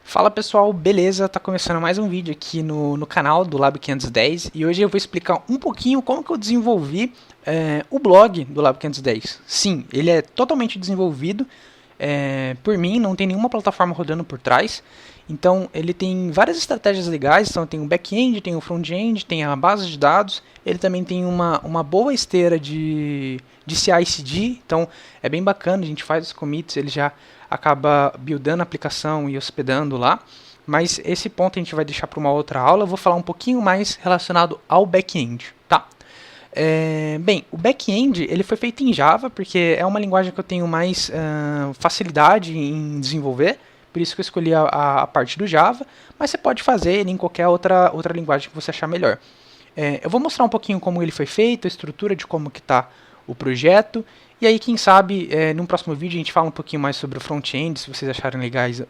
Fala pessoal, beleza? Tá começando mais um vídeo aqui no canal do Lab 510 e hoje eu vou explicar um pouquinho como que eu desenvolvi o blog do Lab 510. Sim, ele é totalmente desenvolvido por mim, não tem nenhuma plataforma rodando por trás. Então ele tem várias estratégias legais, então tem o back-end, tem o front-end, tem a base de dados, ele também tem uma boa esteira de CI/CD, então é bem bacana, a gente faz os commits, ele já acaba buildando a aplicação e hospedando lá, mas esse ponto a gente vai deixar para uma outra aula, eu vou falar um pouquinho mais relacionado ao back-end, tá? Bem, o back-end ele foi feito em Java, porque é uma linguagem que eu tenho mais facilidade em desenvolver, por isso que eu escolhi a parte do Java, mas você pode fazer ele em qualquer outra linguagem que você achar melhor. Eu vou mostrar um pouquinho como ele foi feito, a estrutura de como que está o projeto, e aí quem sabe num próximo vídeo a gente fala um pouquinho mais sobre o front-end, se vocês acharem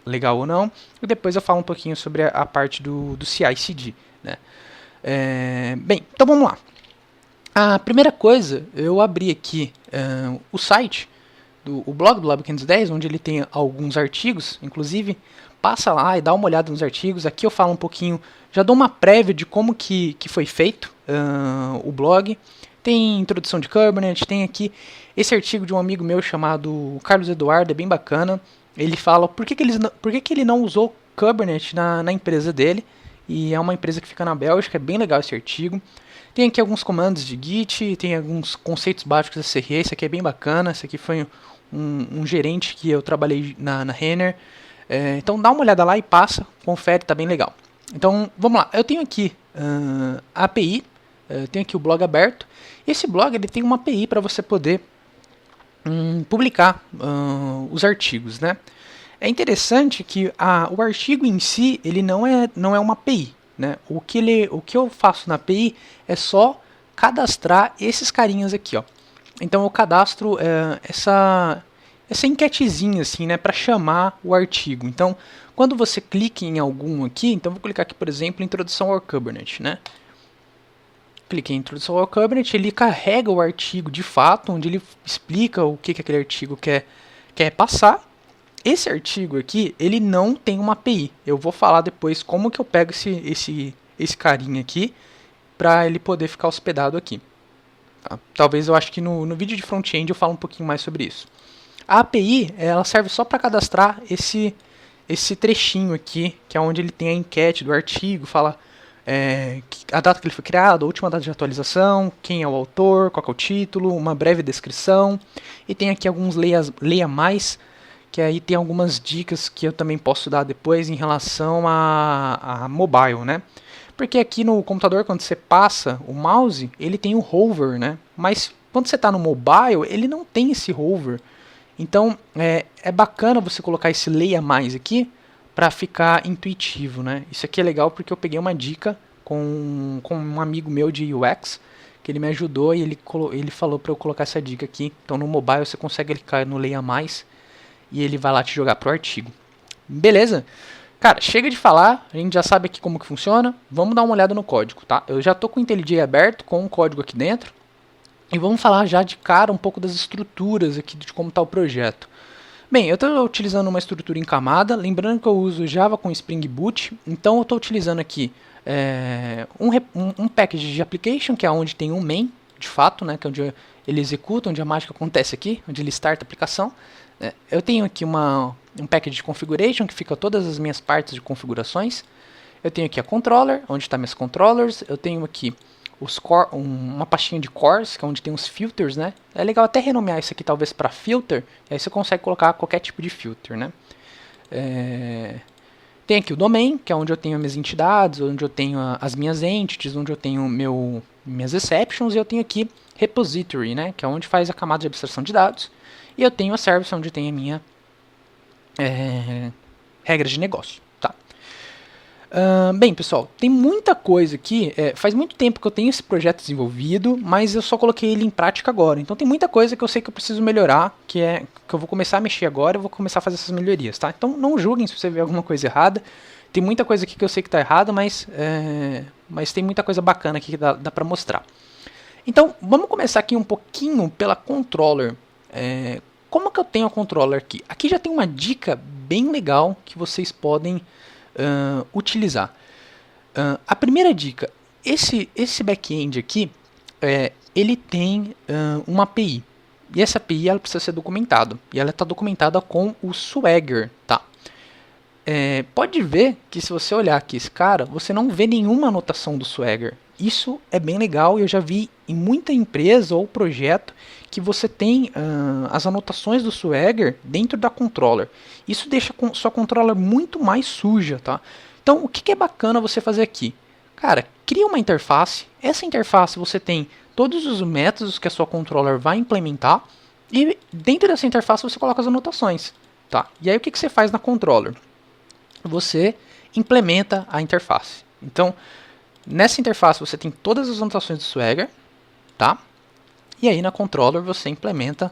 legal ou não, e depois eu falo um pouquinho sobre a parte do CI/CD. Né? Bem, então vamos lá. A primeira coisa, eu abri aqui o site, o blog do Lab 510, onde ele tem alguns artigos, inclusive passa lá e dá uma olhada nos artigos. Aqui eu falo um pouquinho, já dou uma prévia de como que foi feito o blog. Tem introdução de Kubernetes, tem aqui esse artigo de um amigo meu chamado Carlos Eduardo, é bem bacana. Ele fala por que ele não usou Kubernetes na empresa dele, e é uma empresa que fica na Bélgica, é bem legal esse artigo. Tem aqui alguns comandos de Git, tem alguns conceitos básicos da CRE, esse aqui é bem bacana, esse aqui foi um gerente que eu trabalhei na Renner. Então dá uma olhada lá e passa, confere, tá bem legal. Então vamos lá, eu tenho aqui a API, tenho aqui o blog aberto. Esse blog ele tem uma API para você poder publicar os artigos, né? É interessante que o artigo em si ele não é uma API, né? O que eu faço na API é só cadastrar esses carinhas aqui, ó. Então eu cadastro essa enquetezinha assim, né, para chamar o artigo. Então, quando você clica em algum aqui, então vou clicar aqui, por exemplo, introdução ao Kubernetes, né? Cliquei em introdução ao Kubernetes, ele carrega o artigo de fato, onde ele explica o que aquele artigo quer passar. Esse artigo aqui, ele não tem uma API. Eu vou falar depois como que eu pego esse carinha aqui para ele poder ficar hospedado aqui. Tá? Talvez eu acho que no vídeo de front-end eu falo um pouquinho mais sobre isso. A API ela serve só para cadastrar esse trechinho aqui, que é onde ele tem a enquete do artigo, fala a data que ele foi criado, a última data de atualização, quem é o autor, qual é o título, uma breve descrição, e tem aqui alguns leia mais, que aí tem algumas dicas que eu também posso dar depois em relação a mobile, né? Porque aqui no computador, quando você passa o mouse, ele tem o hover, né? Mas quando você está no mobile, ele não tem esse hover. Então, é bacana você colocar esse leia mais aqui para ficar intuitivo, né? Isso aqui é legal porque eu peguei uma dica com um amigo meu de UX, que ele me ajudou e ele falou para eu colocar essa dica aqui. Então, no mobile você consegue clicar no leia mais e ele vai lá te jogar pro artigo. Beleza? Cara, chega de falar, a gente já sabe aqui como que funciona, vamos dar uma olhada no código, tá? Eu já tô com o IntelliJ aberto, com o código aqui dentro, e vamos falar já de cara um pouco das estruturas aqui, de como está o projeto. Bem, eu estou utilizando uma estrutura em camada, lembrando que eu uso Java com Spring Boot, então eu estou utilizando aqui um package de application, que é onde tem um main, de fato, né, que é onde ele executa, onde a mágica acontece aqui, onde ele starta a aplicação. Eu tenho aqui um package de configuration, que fica todas as minhas partes de configurações. Eu tenho aqui a controller, onde estão minhas controllers. Eu tenho aqui uma pastinha de cores, que é onde tem os filters, né? É legal até renomear isso aqui talvez para filter, e aí você consegue colocar qualquer tipo de filter, né? Tem aqui o domain, que é onde eu tenho as minhas entidades, onde eu tenho as minhas entities, onde eu tenho minhas exceptions, e eu tenho aqui repository, né? Que é onde faz a camada de abstração de dados. E eu tenho a service, onde tem a minha regra de negócio. Tá? Bem, pessoal, tem muita coisa aqui. Faz muito tempo que eu tenho esse projeto desenvolvido, mas eu só coloquei ele em prática agora. Então tem muita coisa que eu sei que eu preciso melhorar, que eu vou começar a mexer agora e vou começar a fazer essas melhorias. Tá? Então não julguem se você vê alguma coisa errada. Tem muita coisa aqui que eu sei que está errada, mas tem muita coisa bacana aqui que dá para mostrar. Então vamos começar aqui um pouquinho pela controller. como que eu tenho a controller aqui? Aqui já tem uma dica bem legal que vocês podem utilizar. A primeira dica, esse back-end aqui, ele tem uma API. E essa API ela precisa ser documentada. E ela está documentada com o Swagger, tá? Pode ver que se você olhar aqui esse cara, você não vê nenhuma anotação do Swagger. Isso é bem legal e eu já vi em muita empresa ou projeto que você tem as anotações do Swagger dentro da controller. Isso deixa sua controller muito mais suja, tá? Então, o que é bacana você fazer aqui? Cara, cria uma interface. Essa interface você tem todos os métodos que a sua controller vai implementar e dentro dessa interface você coloca as anotações, tá? E aí o que você faz na controller? Você implementa a interface. Então, nessa interface você tem todas as anotações do Swagger, tá? E aí na controller você implementa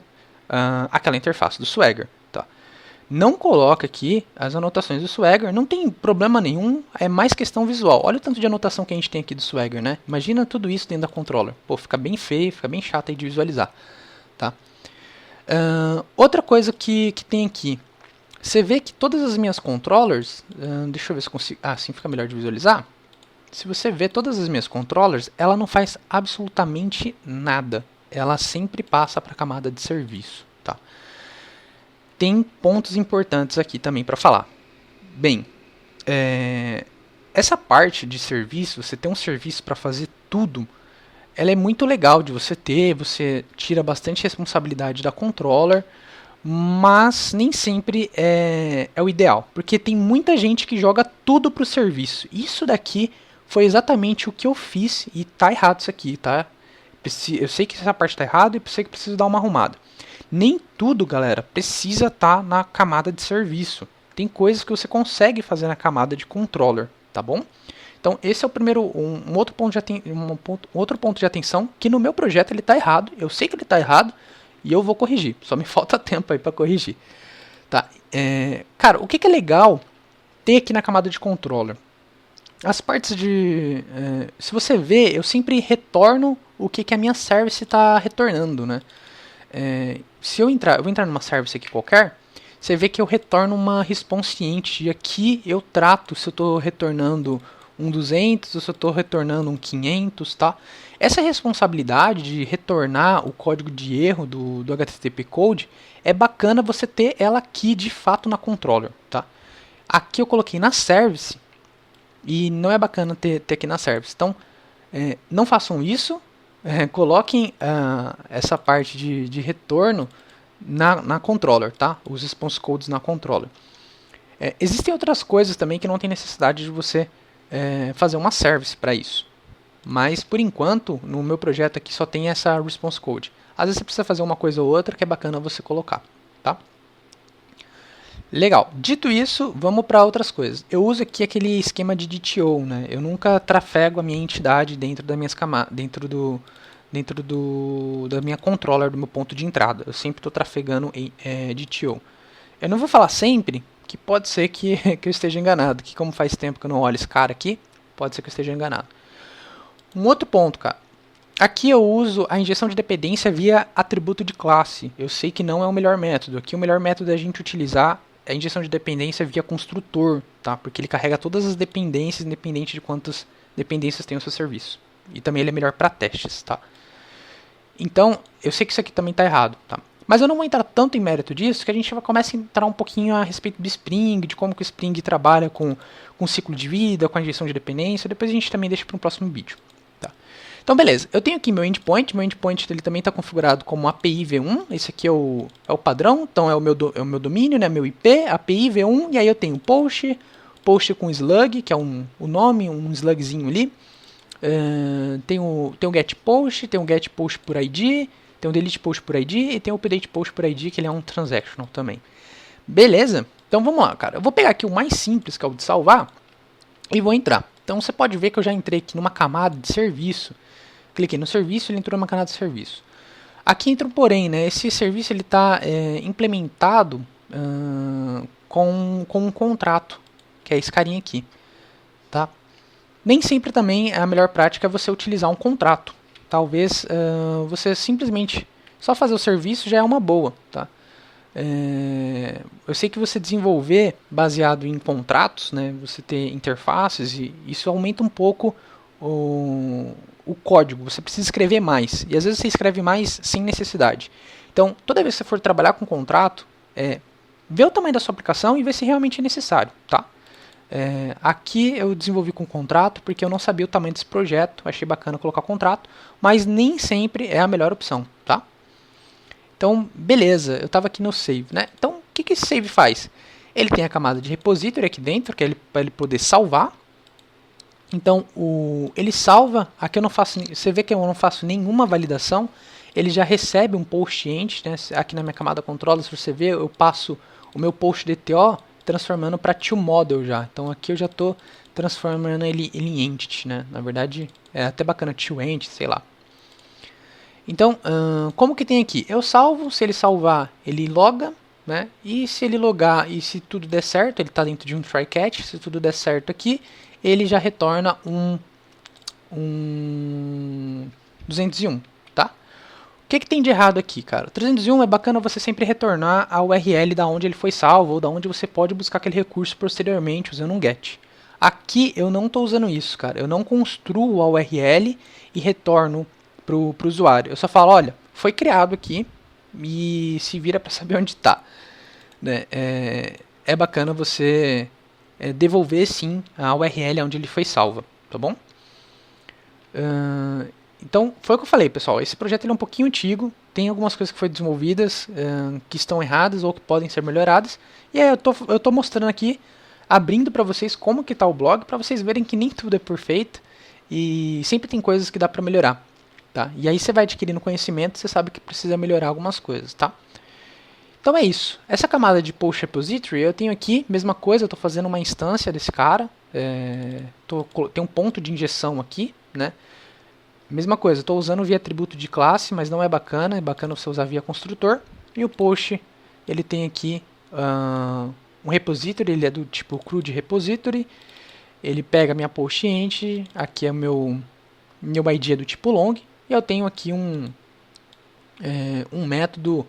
aquela interface do Swagger, tá? Não coloca aqui as anotações do Swagger, não tem problema nenhum, é mais questão visual. Olha o tanto de anotação que a gente tem aqui do Swagger, né? Imagina tudo isso dentro da controller. Pô, fica bem feio, fica bem chato aí de visualizar, tá? Outra coisa que tem aqui, você vê que todas as minhas controllers, deixa eu ver se eu consigo, assim fica melhor de visualizar. Se você vê todas as minhas controllers, ela não faz absolutamente nada. Ela sempre passa para a camada de serviço, tá? Tem pontos importantes aqui também para falar. Bem, essa parte de serviço, você ter um serviço para fazer tudo, ela é muito legal de você ter, você tira bastante responsabilidade da controller, mas nem sempre é o ideal, porque tem muita gente que joga tudo para o serviço. Isso daqui foi exatamente o que eu fiz e tá errado isso aqui, tá? Eu sei que essa parte tá errada e eu sei que preciso dar uma arrumada. Nem tudo, galera, precisa estar na camada de serviço. Tem coisas que você consegue fazer na camada de controller, tá bom? Então esse é o primeiro, um outro ponto de atenção, que no meu projeto ele tá errado, eu sei que ele tá errado e eu vou corrigir, só me falta tempo aí para corrigir. Tá? Cara, o que é legal ter aqui na camada de controller? As partes de... se você vê, eu sempre retorno o que a minha service está retornando, né? Se eu vou entrar numa service aqui qualquer, você vê que eu retorno uma response int, e aqui eu trato se eu estou retornando um 200 ou se eu estou retornando um 500, tá? Essa responsabilidade de retornar o código de erro do HTTP Code é bacana você ter ela aqui de fato na controller, tá? Aqui eu coloquei na service e não é bacana ter aqui na service. Então, não façam isso, coloquem essa parte de retorno na controller, tá? Os response codes na controller. Existem outras coisas também que não tem necessidade de você fazer uma service para isso. Mas, por enquanto, no meu projeto aqui só tem essa response code. Às vezes você precisa fazer uma coisa ou outra que é bacana você colocar, tá? Legal. Dito isso, vamos para outras coisas. Eu uso aqui aquele esquema de DTO, né? Eu nunca trafego a minha entidade dentro das minhas camadas, dentro da minha controller, do meu ponto de entrada. Eu sempre estou trafegando em DTO. Eu não vou falar sempre, que pode ser que eu esteja enganado, que como faz tempo que eu não olho esse cara aqui, pode ser que eu esteja enganado. Um outro ponto, cara. Aqui eu uso a injeção de dependência via atributo de classe. Eu sei que não é o melhor método. Aqui o melhor método é a gente utilizar a injeção de dependência via construtor, tá? Porque ele carrega todas as dependências, independente de quantas dependências tem o seu serviço. E também ele é melhor para testes, tá? Então, eu sei que isso aqui também está errado, tá? Mas eu não vou entrar tanto em mérito disso, que a gente vai começar a entrar um pouquinho a respeito do Spring, de como que o Spring trabalha com ciclo de vida, com a injeção de dependência. Depois a gente também deixa para um próximo vídeo. Então, beleza, eu tenho aqui meu endpoint ele também está configurado como API v1, esse aqui é o padrão, então é o meu domínio, né, meu IP, API v1, e aí eu tenho post com slug, que é o nome, um slugzinho ali, tem o get post, tem o get post por ID, tem o delete post por ID e tem o update post por ID, que ele é um transactional também. Beleza? Então vamos lá, cara, eu vou pegar aqui o mais simples, que é o de salvar, e vou entrar. Então você pode ver que eu já entrei aqui numa camada de serviço. Cliquei no serviço, ele entrou numa camada de serviço. Aqui entra um porém, né? Esse serviço ele está implementado com um contrato, que é esse carinha aqui, tá? Nem sempre também a melhor prática é você utilizar um contrato. Talvez você simplesmente só fazer o serviço já é uma boa, tá? Eu sei que você desenvolver baseado em contratos, né, você ter interfaces, e isso aumenta um pouco o código. Você precisa escrever mais. E às vezes você escreve mais sem necessidade. Então, toda vez que você for trabalhar com contrato, vê o tamanho da sua aplicação e vê se realmente é necessário. Tá? Aqui eu desenvolvi com contrato porque eu não sabia o tamanho desse projeto. Achei bacana colocar contrato, mas nem sempre é a melhor opção. Tá? Então, beleza, eu estava aqui no save, né? Então, o que esse save faz? Ele tem a camada de repository aqui dentro, que é para ele poder salvar. Então, ele salva, aqui eu não faço, você vê que eu não faço nenhuma validação, ele já recebe um post ent, né? Aqui na minha camada controller, se você ver, eu passo o meu post DTO transformando para toModel já. Então, aqui eu já estou transformando ele em entity, né? Na verdade, é até bacana toEnt, sei lá. Então, como que tem aqui? Eu salvo, se ele salvar, ele loga, né? E se ele logar e se tudo der certo, ele está dentro de um try catch, se tudo der certo aqui, ele já retorna um 201, tá? O que tem de errado aqui, cara? 301 é bacana você sempre retornar a URL da onde ele foi salvo ou da onde você pode buscar aquele recurso posteriormente usando um get. Aqui eu não estou usando isso, cara. Eu não construo a URL e retorno para o usuário. Eu só falo, olha, foi criado aqui e se vira para saber onde está. Né? É bacana você devolver sim a URL onde ele foi salva, tá bom? Então, foi o que eu falei, pessoal. Esse projeto ele é um pouquinho antigo, tem algumas coisas que foram desenvolvidas que estão erradas ou que podem ser melhoradas. E aí eu tô mostrando aqui, abrindo para vocês como que está o blog, para vocês verem que nem tudo é perfeito e sempre tem coisas que dá para melhorar. Tá? E aí você vai adquirindo conhecimento, você sabe que precisa melhorar algumas coisas, tá? Então é isso. Essa camada de post repository eu tenho aqui, mesma coisa, eu estou fazendo uma instância desse cara, tem um ponto de injeção aqui, né? Mesma coisa, estou usando via atributo de classe, mas não é bacana, é bacana você usar via construtor. E o post, ele tem aqui um repository, ele é do tipo CRUD repository, ele pega minha post ent, aqui é o meu ID é do tipo long, e eu tenho aqui um método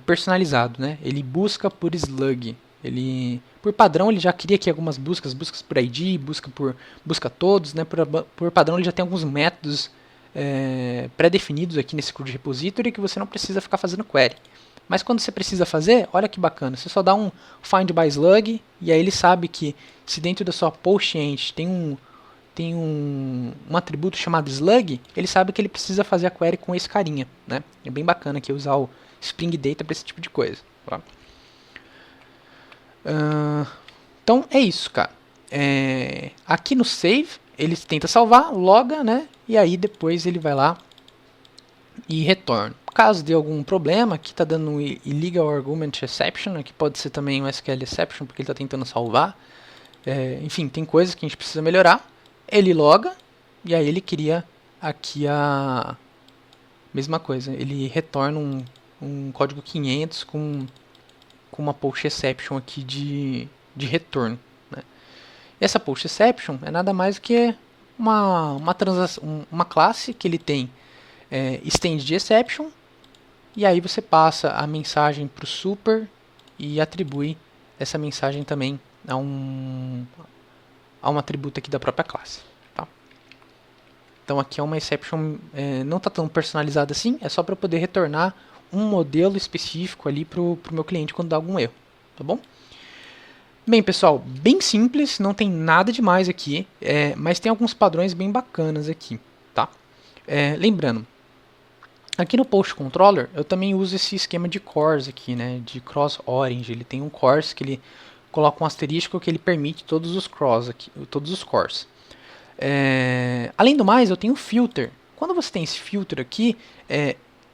personalizado, né? Ele busca por slug. Por padrão, ele já cria aqui algumas buscas por ID, busca todos, né? Por padrão, ele já tem alguns métodos pré-definidos aqui nesse CRUD repository que você não precisa ficar fazendo query. Mas quando você precisa fazer, olha que bacana, você só dá um find by slug e aí ele sabe que se dentro da sua post ent tem um atributo chamado slug, ele sabe que ele precisa fazer a query com esse carinha, né? É bem bacana aqui usar o Spring Data para esse tipo de coisa. Tá? Então é isso, cara. Aqui no save, ele tenta salvar, loga, né? E aí depois ele vai lá e retorna. Caso dê algum problema, aqui está dando um illegal argument exception, aqui pode ser também um SQL exception, porque ele está tentando salvar. Enfim, tem coisas que a gente precisa melhorar. Ele loga, e aí ele cria aqui a mesma coisa. Ele retorna um código 500 com uma post exception aqui de retorno. Né? Essa post exception é nada mais do que uma classe que ele tem stand de exception, e aí você passa a mensagem para o super e atribui essa mensagem também a um atributo aqui da própria classe. Tá? Então aqui é uma exception, não está tão personalizada assim, é só para poder retornar um modelo específico ali para o meu cliente quando dá algum erro. Tá bom? Bem, pessoal, bem simples, não tem nada demais aqui, mas tem alguns padrões bem bacanas aqui. Tá? Lembrando, aqui no Post Controller eu também uso esse esquema de cores aqui, né, de cross orange. Ele tem um cores que ele coloca um asterisco que ele permite todos os cores. Além do mais, eu tenho filter. Quando você tem esse filter aqui,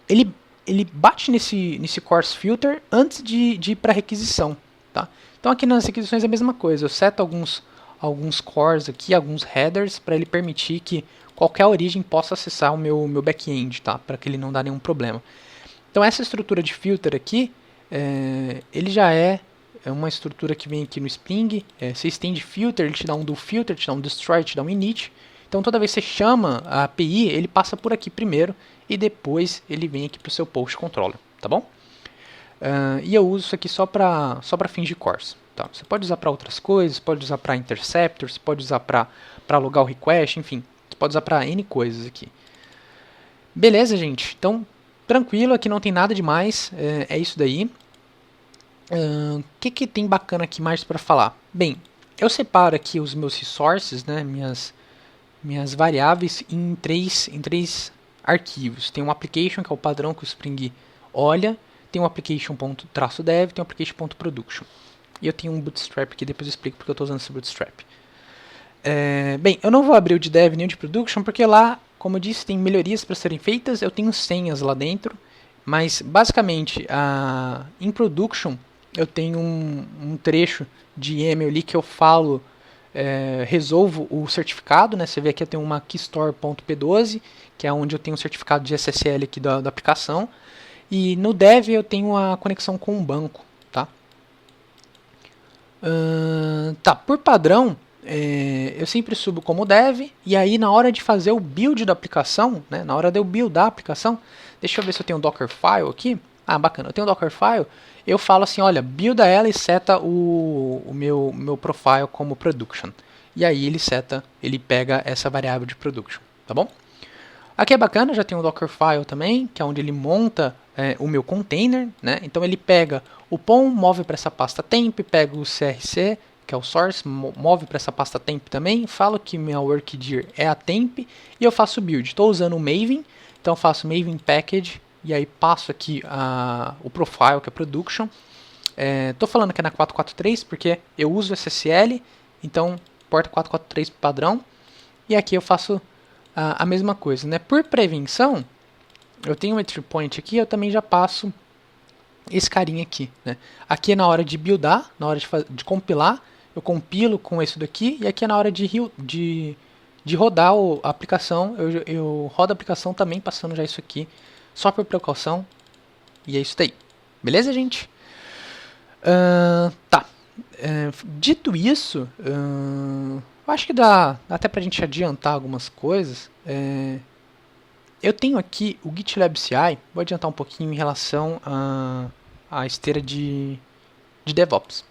ele bate nesse course filter antes de ir para a requisição. Tá? Então aqui nas requisições é a mesma coisa. Eu seto alguns cores aqui, alguns headers, para ele permitir que qualquer origem possa acessar o meu back-end, tá? Para que ele não dê nenhum problema. Então essa estrutura de filter aqui, ele já é uma estrutura que vem aqui no Spring. Você estende filter, ele te dá um do filter, te dá um destroy, te dá um init. Então toda vez que você chama a API, ele passa por aqui primeiro e depois ele vem aqui para o seu post controller, tá bom? E eu uso isso aqui só para fins de course. Tá? Você pode usar para outras coisas, pode usar para interceptor, você pode usar para logar o request, enfim. Você pode usar para N coisas aqui. Beleza, gente? Então, tranquilo, aqui não tem nada demais, é isso daí. O que tem bacana aqui mais para falar? Bem, eu separo aqui os meus resources, né, minhas variáveis em três arquivos. Tem um application, que é o padrão que o Spring olha, tem um application.dev, tem um application.production. E eu tenho um bootstrap aqui, depois eu explico porque eu estou usando esse bootstrap. Bem, eu não vou abrir o de dev nem o de production, porque lá, como eu disse, tem melhorias para serem feitas, eu tenho senhas lá dentro, mas basicamente, em production, eu tenho um trecho de YAML ali que eu falo, resolvo o certificado, né? Você vê aqui eu tenho uma keystore.p12, que é onde eu tenho o certificado de SSL aqui da aplicação, e no dev eu tenho a conexão com um banco, tá? Por padrão, eu sempre subo como dev, e aí na hora de fazer o build da aplicação, né, na hora de eu buildar a aplicação, deixa eu ver se eu tenho um Dockerfile aqui. Bacana, eu tenho um Dockerfile, eu falo assim, olha, builda ela e seta o meu profile como production. E aí ele pega essa variável de production, tá bom? Aqui é bacana, já tem um Dockerfile também, que é onde ele monta o meu container, né? Então ele pega o POM, move para essa pasta temp, pega o CRC, que é o source, move para essa pasta temp também, falo que minha workdir é a temp, e eu faço build. Estou usando o Maven, então eu faço Maven package, e aí passo aqui o profile, que é production. Estou falando que é na 443, porque eu uso SSL, então porta 443 padrão, e aqui eu faço a mesma coisa, né? Por prevenção, eu tenho um entry point aqui, eu também já passo esse carinha aqui, né? Aqui é na hora de buildar, na hora de compilar, eu compilo com isso daqui, e aqui é na hora de rodar a aplicação, eu rodo a aplicação também passando já isso aqui, só por precaução, e é isso daí. Beleza, gente? Tá. Dito isso, eu acho que dá até pra gente adiantar algumas coisas. Eu tenho aqui o GitLab CI, vou adiantar um pouquinho em relação à esteira de DevOps.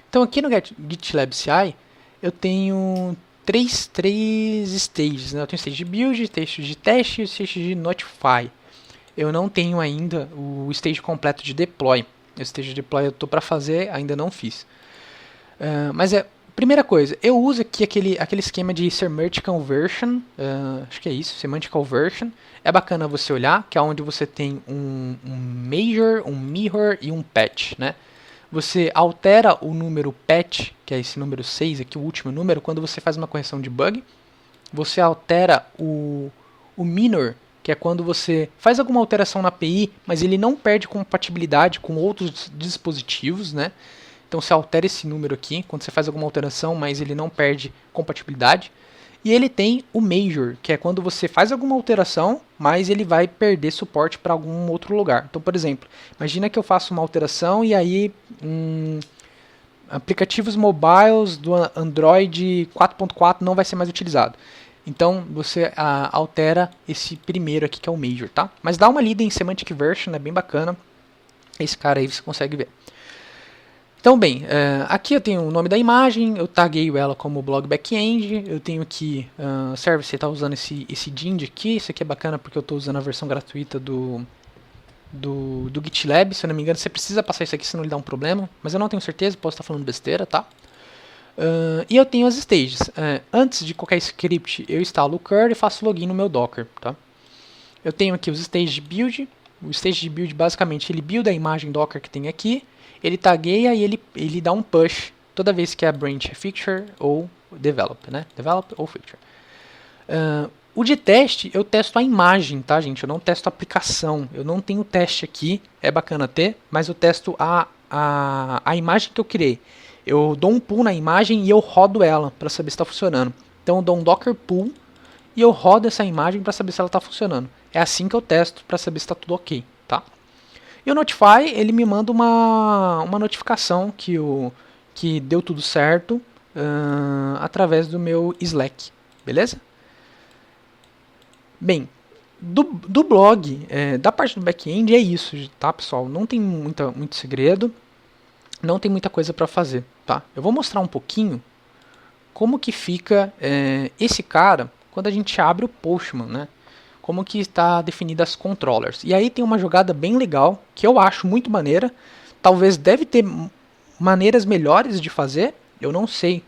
Então aqui no GitLab CI eu tenho três stages, né? Eu tenho stage de build, stage de teste e stage de notify. Eu não tenho ainda o stage completo de deploy. O stage de deploy eu estou para fazer, ainda não fiz. Mas primeira coisa, eu uso aqui aquele esquema de Semantic Conversion, acho que é isso, Semantic Conversion. É bacana você olhar, que é onde você tem um major, um mirror e um patch, né? Você altera o número patch, que é esse número 6 aqui, o último número, quando você faz uma correção de bug. Você altera o minor, que é quando você faz alguma alteração na API, mas ele não perde compatibilidade com outros dispositivos, né? Então você altera esse número aqui, quando você faz alguma alteração, mas ele não perde compatibilidade. E ele tem o major, que é quando você faz alguma alteração, mas ele vai perder suporte para algum outro lugar. Então, por exemplo, imagina que eu faço uma alteração e aí aplicativos mobiles do Android 4.4 não vai ser mais utilizado. Então você altera esse primeiro aqui que é o major, tá? Mas dá uma lida em Semantic Version, é bem bacana. Esse cara aí você consegue ver. Então, bem, aqui eu tenho o nome da imagem, eu tagueio ela como blog backend, eu tenho aqui, service, está usando esse Dind aqui, isso aqui é bacana porque eu estou usando a versão gratuita do GitLab, se eu não me engano, você precisa passar isso aqui senão ele dá um problema, mas eu não tenho certeza, posso estar falando besteira, tá? E eu tenho as stages. Antes de qualquer script, eu instalo o curl e faço login no meu Docker, tá? Eu tenho aqui os stages de build, o stage de build basicamente ele builda a imagem Docker que tem aqui, ele tagueia e ele dá um push toda vez que a branch é feature ou develop, né? Develop ou feature. O de teste, eu testo a imagem, tá, gente? Eu não testo a aplicação. Eu não tenho teste aqui, é bacana ter, mas eu testo a imagem que eu criei. Eu dou um pull na imagem e eu rodo ela para saber se está funcionando. Então eu dou um Docker pull e eu rodo essa imagem para saber se ela está funcionando. É assim que eu testo para saber se está tudo ok, tá? E o Notify, ele me manda uma notificação que deu tudo certo através do meu Slack, beleza? Bem, do blog, da parte do back-end é isso, tá, pessoal? Não tem muito segredo, não tem muita coisa para fazer, tá? Eu vou mostrar um pouquinho como que fica esse cara quando a gente abre o Postman, né? Como que está definidas as controllers. E aí tem uma jogada bem legal, que eu acho muito maneira. Talvez deve ter maneiras melhores de fazer, eu não sei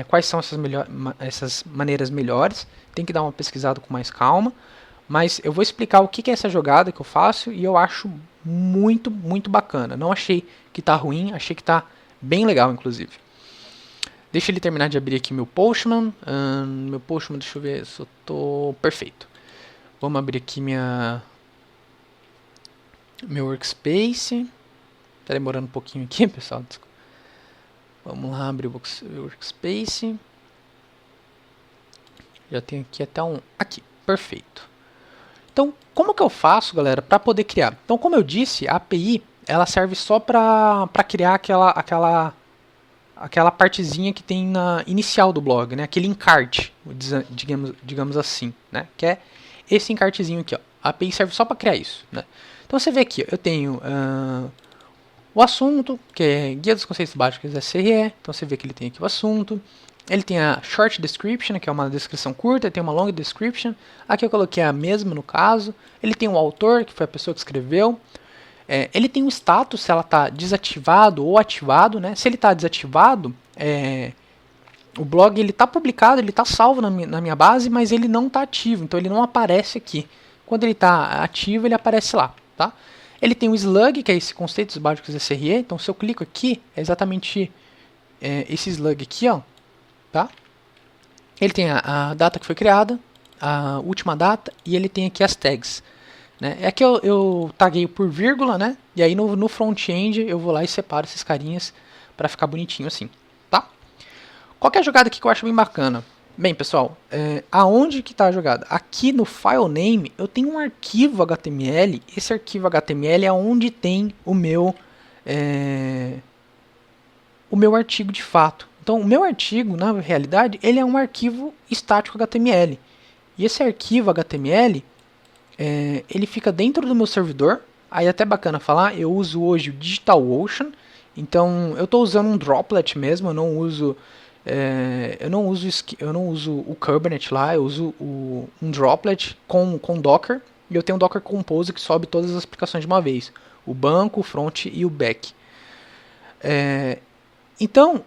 quais são essas maneiras melhores, tem que dar uma pesquisada com mais calma. Mas eu vou explicar o que é essa jogada que eu faço e eu acho muito, muito bacana. Não achei que tá ruim, achei que tá bem legal, inclusive. Deixa ele terminar de abrir aqui meu Postman. Meu Postman, deixa eu ver se eu tô perfeito. Vamos abrir aqui meu Workspace. Tá demorando um pouquinho aqui, pessoal. Desculpa. Vamos lá abrir o Workspace. Já tem aqui até um... Aqui, perfeito. Então, como que eu faço, galera, para poder criar? Então, como eu disse, a API ela serve só para criar aquela partezinha que tem na inicial do blog, né? Aquele encarte, digamos assim, né? Que é esse encartezinho aqui, ó. A API serve só para criar isso, né? Então você vê aqui, eu tenho o assunto, que é Guia dos Conceitos Básicos da SRE. Então você vê que ele tem aqui o assunto. Ele tem a Short Description, que é uma descrição curta, tem uma Long Description. Aqui eu coloquei a mesma no caso. Ele tem o autor, que foi a pessoa que escreveu. Ele tem um status, se ela está desativado ou ativado, né? Se ele está desativado, o blog está publicado, ele está salvo na minha base, mas ele não está ativo, então ele não aparece aqui. Quando ele está ativo, ele aparece lá, tá? Ele tem o slug, que é esse conceitos básicos SRE. Então se eu clico aqui, é exatamente esse slug aqui, ó. Tá? Ele tem a data que foi criada, a última data, e ele tem aqui as tags. Né? Aqui eu tagueio por vírgula, né? E aí no front-end eu vou lá e separo esses carinhas para ficar bonitinho assim. Tá? Qual que é a jogada aqui que eu acho bem bacana? Bem, pessoal, aonde que está a jogada? Aqui no file name eu tenho um arquivo HTML. Esse arquivo HTML é onde tem o meu artigo de fato. Então, o meu artigo, na realidade, ele é um arquivo estático HTML. E esse arquivo HTML, ele fica dentro do meu servidor. Aí é até bacana falar, eu uso hoje o DigitalOcean. Então, eu estou usando um Droplet mesmo, eu não uso o Kubernetes lá, eu uso um Droplet com Docker. E eu tenho um Docker Compose que sobe todas as aplicações de uma vez. O banco, o front e o back. Então,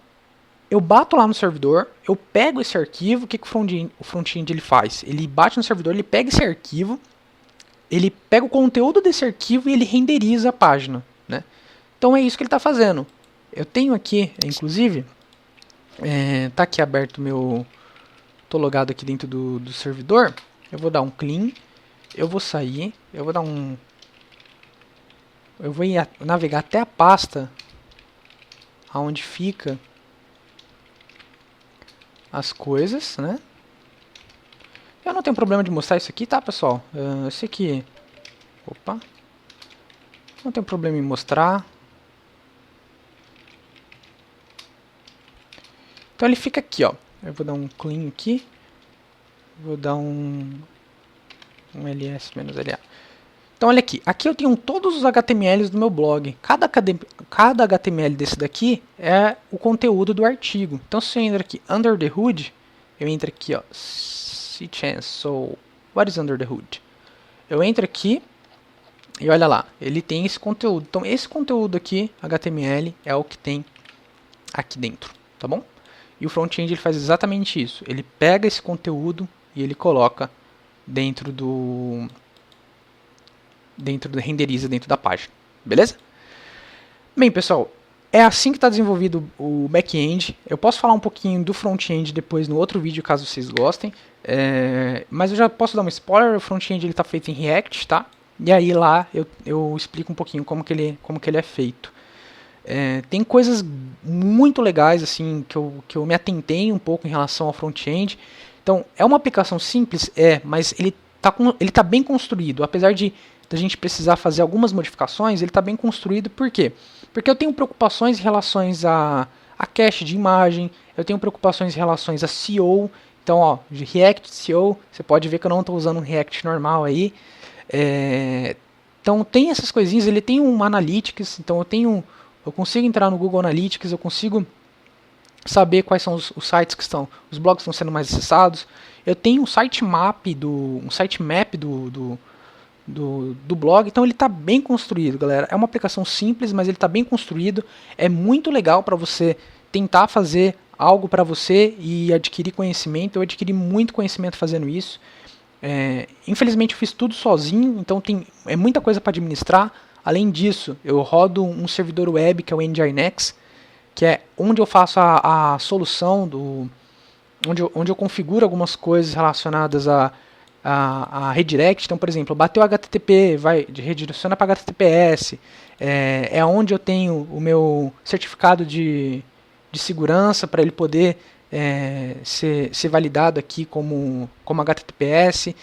eu bato lá no servidor, eu pego esse arquivo, o que o front-end ele faz? Ele bate no servidor, ele pega esse arquivo, ele pega o conteúdo desse arquivo e ele renderiza a página. Né? Então é isso que ele está fazendo. Eu tenho aqui, inclusive, tá aqui aberto o meu... Estou logado aqui dentro do servidor, eu vou dar um clean, eu vou sair, eu vou navegar até a pasta aonde fica as coisas, né? Eu não tenho problema de mostrar isso aqui, tá, pessoal? Esse aqui... Opa! Não tem problema em mostrar. Então ele fica aqui, ó. Eu vou dar um clean aqui. Vou dar um ls-la. Então olha aqui, aqui eu tenho todos os HTMLs do meu blog. Cada HTML desse daqui é o conteúdo do artigo. Então se eu entro aqui under the hood, eu entro aqui, ó, so what is under the hood? Eu entro aqui e olha lá, ele tem esse conteúdo. Então esse conteúdo aqui, HTML, é o que tem aqui dentro, tá bom? E o front-end ele faz exatamente isso. Ele pega esse conteúdo e ele coloca renderiza dentro da página, beleza? Bem, pessoal, é assim que está desenvolvido o back-end. Eu posso falar um pouquinho do front-end depois no outro vídeo, caso vocês gostem. Mas eu já posso dar um spoiler, o front-end está feito em React, tá? E aí lá eu explico um pouquinho como que ele é feito. Tem coisas muito legais assim que eu me atentei um pouco em relação ao front-end. Então, é uma aplicação simples? Mas ele tá bem construído. Apesar de a gente precisar fazer algumas modificações, ele está bem construído. Por quê? Porque eu tenho preocupações em relação a cache de imagem, eu tenho preocupações em relação a SEO, Então, ó, de React SEO, você pode ver que eu não estou usando um React normal aí. Então tem essas coisinhas, ele tem um Analytics, então eu consigo entrar no Google Analytics, eu consigo saber quais são os sites que estão, os blogs que estão sendo mais acessados. Eu tenho um sitemap do blog, então ele está bem construído, galera. É uma aplicação simples, mas ele está bem construído. É muito legal para você tentar fazer algo para você e adquirir conhecimento. Eu adquiri muito conhecimento fazendo isso. Infelizmente eu fiz tudo sozinho, então é muita coisa para administrar. Além disso, eu rodo um servidor web que é o Nginx, que é onde eu faço a solução onde eu configuro algumas coisas relacionadas a redirect. Então, por exemplo, bateu HTTP, redireciona para HTTPS. É onde eu tenho o meu certificado de segurança para ele poder ser validado aqui como HTTPS.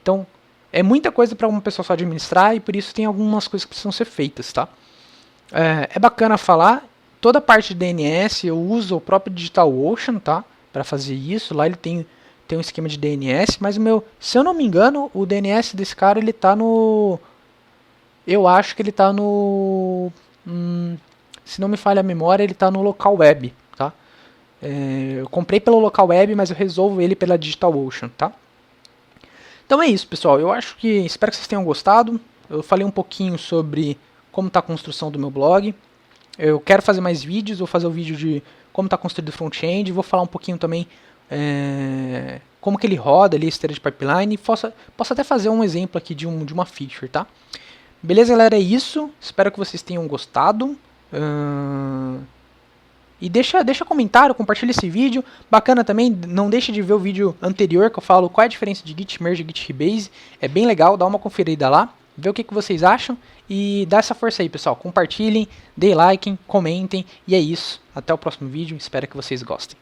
Então, é muita coisa para uma pessoa só administrar e por isso tem algumas coisas que precisam ser feitas, tá? É bacana falar. Toda a parte de DNS eu uso o próprio DigitalOcean, tá? Para fazer isso. Lá ele tem um esquema de DNS, mas se eu não me engano, o DNS desse cara ele tá no, eu acho que ele tá no, se não me falha a memória, ele tá no local web, tá? Eu comprei pelo local web, mas eu resolvo ele pela DigitalOcean, tá? Então é isso, pessoal. Espero que vocês tenham gostado. Eu falei um pouquinho sobre como está a construção do meu blog. Eu quero fazer mais vídeos, vou fazer o vídeo de como está construído o front-end, vou falar um pouquinho também como que ele roda ali, esteira de pipeline, e posso até fazer um exemplo aqui de uma feature, tá? Beleza, galera? É isso. Espero que vocês tenham gostado. E deixa comentário, compartilha esse vídeo. Bacana também, não deixe de ver o vídeo anterior que eu falo qual é a diferença de Git Merge e Git Rebase. É bem legal, dá uma conferida lá, vê o que vocês acham e dá essa força aí, pessoal. Compartilhem, dê like, comentem e é isso. Até o próximo vídeo, espero que vocês gostem.